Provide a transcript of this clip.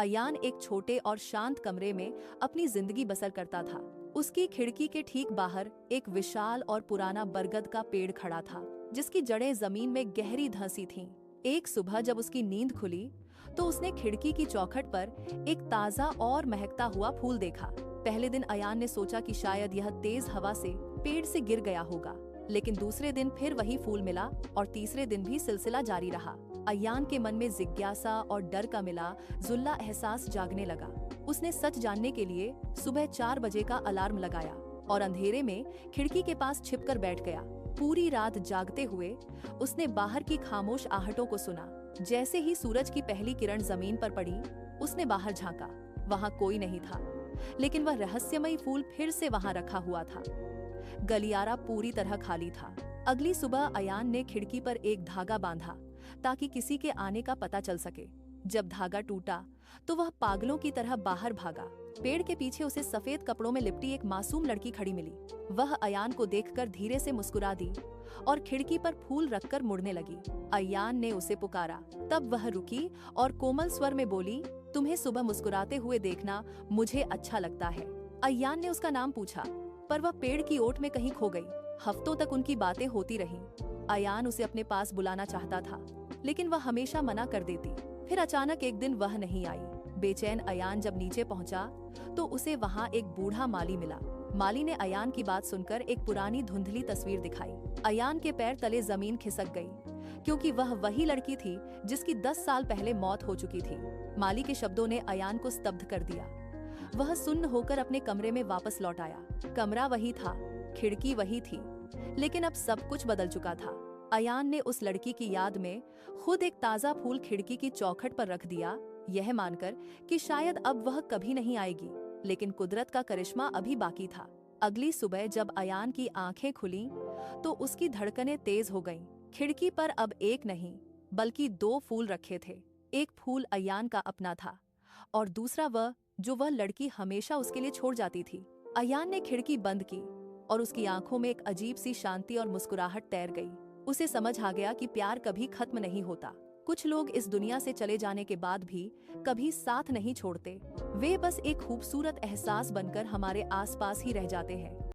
अयान एक छोटे और शांत कमरे में अपनी जिंदगी बसर करता था। उसकी खिड़की के ठीक बाहर एक विशाल और पुराना बरगद का पेड़ खड़ा था, जिसकी जड़ें जमीन में गहरी धंसी थीं। एक सुबह जब उसकी नींद खुली, तो उसने खिड़की की चौखट पर एक ताजा और महकता हुआ फूल देखा। पहले दिन अयान ने सोचा कि शायद यह तेज हवा से पेड़ से गिर गया होगा, लेकिन दूसरे दिन फिर वही फूल मिला और तीसरे दिन भी सिलसिला जारी रहा। अयान के मन में जिज्ञासा और डर का मिला जुल्ला एहसास जागने लगा। उसने सच जानने के लिए सुबह 4 बजे का अलार्म लगाया और अंधेरे में खिड़की के पास छिपकर बैठ गया। पूरी रात जागते हुए उसने बाहर की खामोश आहटों को सुना। जैसे ही सूरज की पहली किरण जमीन पर पड़ी, उसने बाहर झांका। वहां कोई नहीं था, लेकिन वह रहस्यमयी फूल फिर से वहां रखा हुआ था। गलियारा पूरी तरह खाली था। अगली सुबह अयान ने खिड़की पर एक धागा बांधा ताकि किसी के आने का पता चल सके। जब धागा टूटा तो वह पागलों की तरह बाहर भागा। पेड़ के पीछे उसे सफेद कपड़ों में लिपटी एक मासूम लड़की खड़ी मिली। वह अयान को देखकर धीरे से मुस्कुरा दी और खिड़की पर फूल रखकर मुड़ने लगी। अयान ने उसे पुकारा, तब वह रुकी और कोमल स्वर में बोली, तुम्हें सुबह मुस्कुराते हुए देखना मुझे अच्छा लगता है। अयान ने उसका नाम पूछा, पर वह पेड़ की ओट में कहीं खो गई। हफ्तों तक उनकी बातें होती रहीं। अयान उसे अपने पास बुलाना चाहता था, लेकिन वह हमेशा मना कर देती। फिर अचानक एक दिन वह नहीं आई। बेचैन अयान जब नीचे पहुंचा तो उसे वहां एक बूढ़ा माली मिला। माली ने अयान की बात सुनकर एक पुरानी धुंधली तस्वीर दिखाई। अयान के पैर तले जमीन खिसक गई, क्योंकि वह वही लड़की थी जिसकी 10 साल पहले मौत हो चुकी थी। माली के शब्दों ने अयान को स्तब्ध कर दिया। वह सुन्न होकर अपने कमरे में वापस लौट आया। कमरा वही था, खिड़की वही थी, लेकिन अब सब कुछ बदल चुका था। अयान ने उस लड़की की याद में खुद एक ताजा फूल खिड़की की चौखट पर रख दिया, यह मानकर कि शायद अब वह कभी नहीं आएगी। लेकिन कुदरत का करिश्मा अभी बाकी था। अगली सुबह जब अयान की आंखें खुलीं, तो उसकी धड़कनें तेज हो गईं। खिड़की पर अब एक नहीं, बल्कि 2 फूल रखे थे। एक फूल अयान का अपना था और दूसरा वह लड़की हमेशा उसके लिए छोड़ जाती थी। अयान ने खिड़की बंद की और उसकी आंखों में एक अजीब सी शांति और मुस्कुराहट तैर गई। उसे समझ आ गया कि प्यार कभी खत्म नहीं होता। कुछ लोग इस दुनिया से चले जाने के बाद भी कभी साथ नहीं छोड़ते। वे बस एक खूबसूरत एहसास बनकर हमारे आसपास ही रह जाते हैं।